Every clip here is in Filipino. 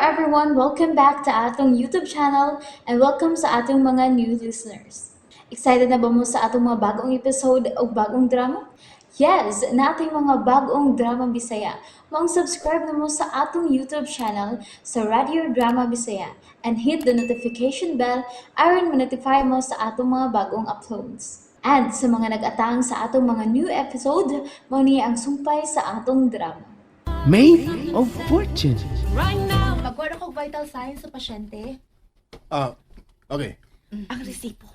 everyone, welcome back to atong YouTube channel and welcome sa atong mga new listeners. Excited na ba mo sa atong mga bagong episode o bagong drama? Yes, na ating mga bagong drama Bisaya. Subscribe na mo sa atong YouTube channel sa Radio Drama Bisaya and hit the notification bell aron ma-notify mo sa atong mga bagong uploads. And sa mga nag-atang sa atong mga new episode, mo niya ang sumpay sa atong drama. Made of Fortune. Magkuha ko vital signs sa pasyente. Okay. Ang resibo.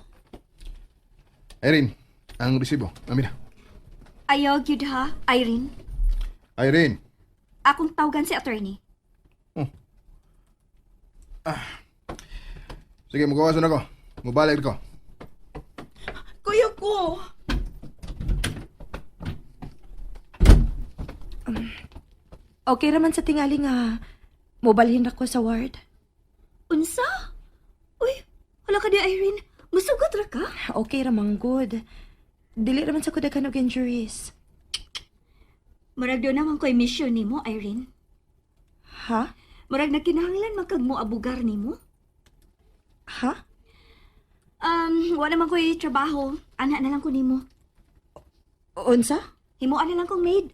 Irene, ang resibo. Amina. Ayaw, gyud ha, Irene. Irene. Akong tawagan si attorney. Sige, magawasan ako. Mabalik ko. Kuya ko! Okay raman sa tingali nga mobalhin ako sa ward. Unsa? Uy, wala ka di, Irene. Musugot ra ka? Okay ramang good. Dili raman sa kudakan og injuries. Marag doon naman ko'y mission ni mo, Irene. Ha? Marag nagkinahanglan magkag mo abugar ni mo. Ha? Wala naman ko'y trabaho. Anak na lang ko ni mo. Unsa? Himuan na lang kong maid.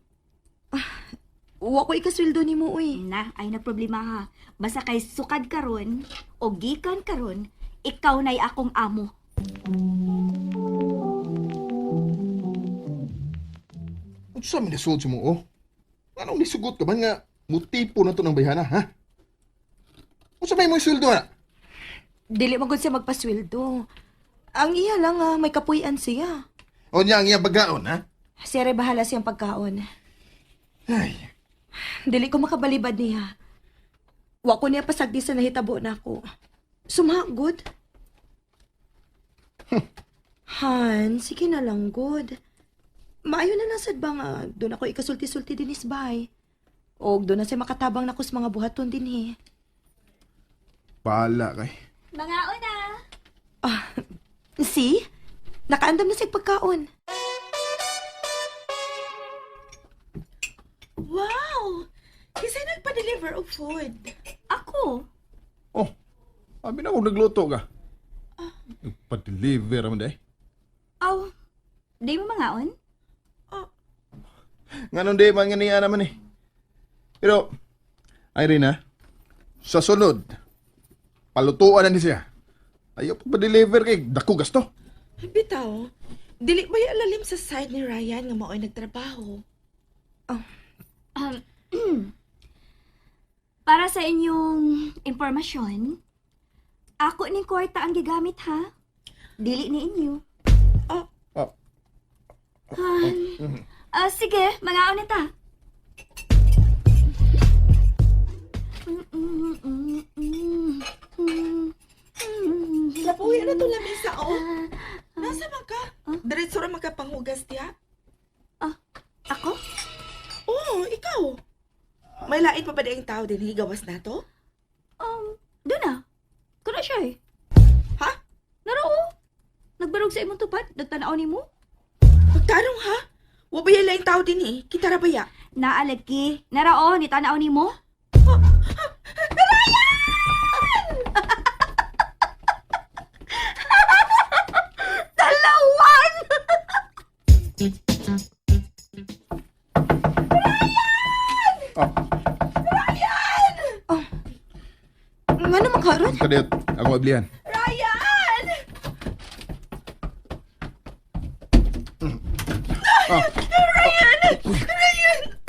Wa ko ikasweldo nimo uy. Na, ay nagproblema ha. Basta kay sukad karon o gikan karon, ikaw na'y akong amo. Ano sa minasunod si mo, oh? Anong nisugot ka ba nga mutipo na to ng bayhana, ha? Ano sa may mo isuldo, ha? Dili man gud siya magpasweldo. Ang iya lang may kapuy-an siya. O niya ang iya bagaon, ha? Siya rin bahala siyang pagkaon. Ay, Dili ko makabalibad niya. Wa ko niya pasagdi sa nahitabo na ako. Sumagod. Han, sige na lang, good. Maayo na nasad ba nga, doon ako ikasulti-sulti din isbay. O doon na siya makatabang na kus mga buhaton din eh. bahala kay. Mga una! See? Nakaandam na siya pagkaon. Wow! Kasi nagpa-deliver og food. Ako? Oh, sabi na kung nagluto ka. Pa-deliver naman dahi. Aw, di mo mangaon? Nga nung di, mga niya naman eh. Pero, Irene, ha? Sa sunod, palutuan na ni siya. Ayaw pa-deliver kay dako gasto. Bitaw, dili ba alalim sa side ni Ryan nga mao'y nagtrabaho? Para sa inyong impormasyon, ako ning kwarta ang gigamit ha. Dili ni inyo. Sige, mangaon na ta. Napuwi na to lamisa, oh. Nasa man ka? Diretso ra magkapanghugas tiya? Ako? Oo, ikaw. May lain pa ba ang tao din higawas na to? Doon na. Kuna siya eh. Ha? Naroo. Nagbarog sa imong tupad. Nagtanaw ni mo. Magtanong ha? Wabaya laing tao din eh. Kita ra baya? Naalagi. Naroo, ni tanaw ni mo. Dalawan! Nga naman karon? Kadiyot, ako mablihan. Ryan!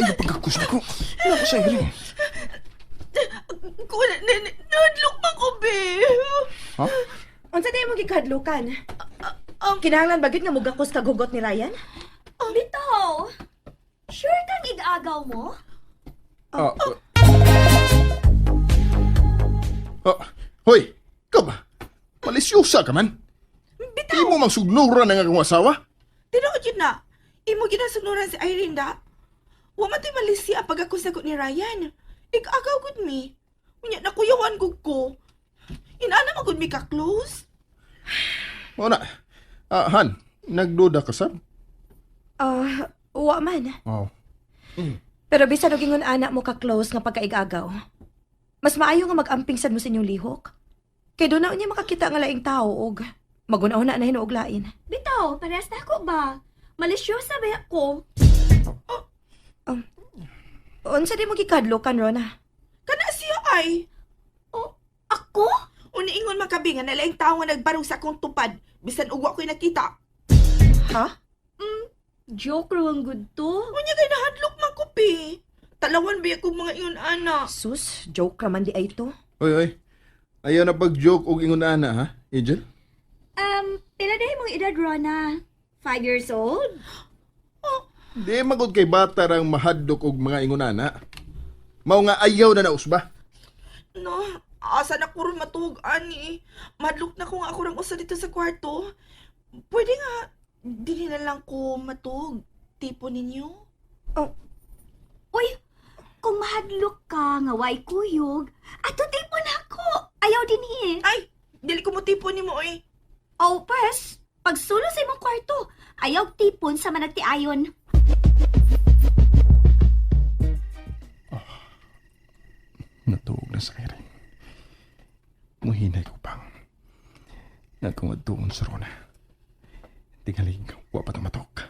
Ay, pagkakus na ko. Ano ko sa Irene? Nadlok pa ko, be. Ha? Unsa tayo mo gikadlukan? Kinahanglan bagit nga mugakos kag hugot ni Ryan? Bitaw. Sure kang igagaw mo? Hoy, ikaw ba? Malisyosa ka man. Di mo magsugnuran ng akong asawa? Tinood yun na. Imo ginasunuran si Irene da. Wa man tay malisi ang pagkakusagot ni Ryan. Ig-agaw gud mi. Unya nakuyawan gud ko. Inaana man gud mi ka close. O na. Han, nagduda ka sab? Wa man. Oh. Pero bisan og ingon anak mo ka close nga pagkaigagaw. Mas maayo nga mag-amping sad mo sa inyong lihok. Kay doon na niya makakita nga laing tao og maguna-una na hinuog lain. Bitaw, parehas na ako ba? Malisyosa ba ako? Unsa di mo gikadlo kan Rona? Kana siya ay. O, ako? Uniingon makabi nga nalaing tao nga nagbarong sa akong tupad. Bisan ugwa ko'y nakita. Ha? Joke raw ang good to. Unya kay nahadlok man ko, pi. Talawan ba ako mga iyon, ana? Sus, joke raman di ay to. Oy. Ayaw na pag-joke og ingon na, ha? Angel? Pila dahil mong edad, Rona? 5 years old? Di magod kay bata rang mahadlok og mga ingonana. Mao nga ayaw na nausba. No, asa na ko rin matug, ani. Madlok na ko nga ako rang usa dito sa kwarto. Pwede nga, dili na lang ko matug. Tipo ninyo? Uy, kung mahadlok ka nga way kuyog, ato tipo na ako. Ayaw din Ay, dili ko mo tipo ni mo, eh. Oh, pres, pagsulo sa imong kwarto, ayaw tipon sa managtiayon. Natuog na sa kairin. Muhinay ko pang. Nagkong adtuon sa Rona. Tingaling, wa pa matok.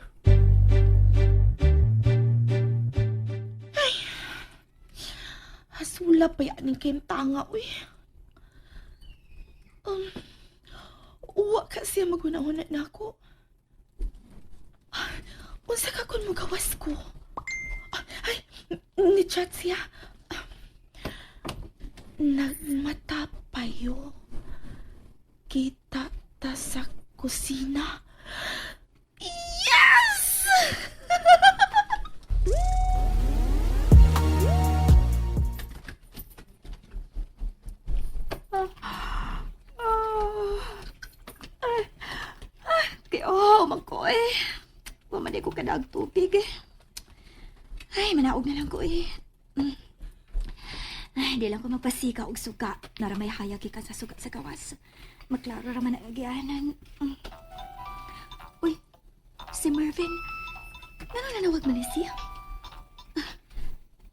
Hasula pa yan kayong tanga, uy. Uwa ka siya magunahuna na ako. Unsa ka kung magawas ko? Ay, ni-chat siya. Nagmata payo. Kita ta sa kusina. Yes! Ko eh. Pamali ko kadag tubig eh. Ay, manaog na lang ko eh. Ay, di lang ko magpasika og suka. Nara may hayag ka sa suka sa gawas. Maklaro raman ang agyanan. Uy, si Marvin. Nanawag man ni siya.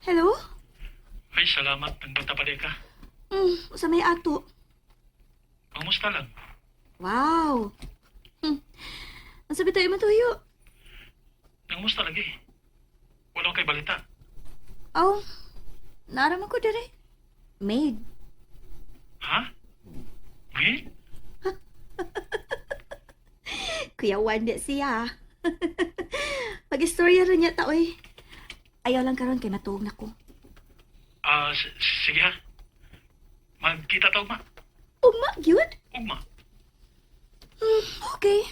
Hello? Ay, salamat. Nagbanta pa ka. Sa may ato. Kamusta lang? Wow. Ang sabi tayo matuyo. Kamusta lagi? Walang kay balita. Oh, naraman ko dere. Maid. Ha? Wait? Kuya Wanda siya. Pag-istorya rin niya taoy. Ayaw lang karon kay matuog na ko. Sige ha. Magkita ta ugma. Ugma, gyud? Ugma. Okay.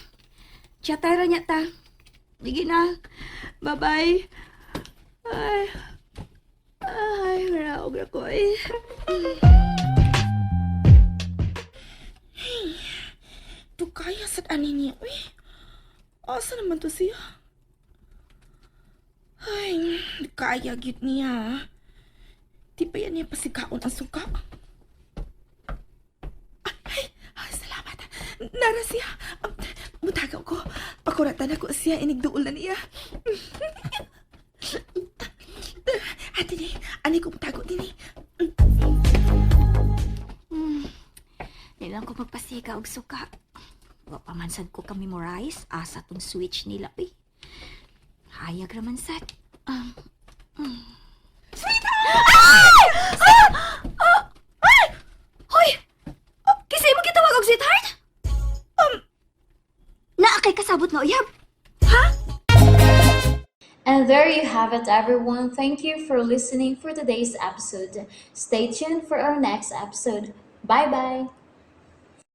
Chatay ra niya ta. Sige na. Bye-bye. Ay, maraog na ko eh. To kaya sa ani niya, uy. Asa naman to siya? Ay, di kaya gyud niya. Di pa yan niya pasikaon ang suka. Ay, salamat. Nara siya. Mutagaw ko. Pakuratan ako siya. Inigduol na niya. Ate ni, ani ko mutago din eh. Nilang ko magpasika og suka. Wa pamansad ko ka-memorize asa tong switch nila eh. Hayag raman sad. Hoy! Kisay mo kitawag og sweetheart? Naa kay kasabot nga uyab. And there you have it, everyone. Thank you for listening for today's episode. Stay tuned for our next episode. Bye bye.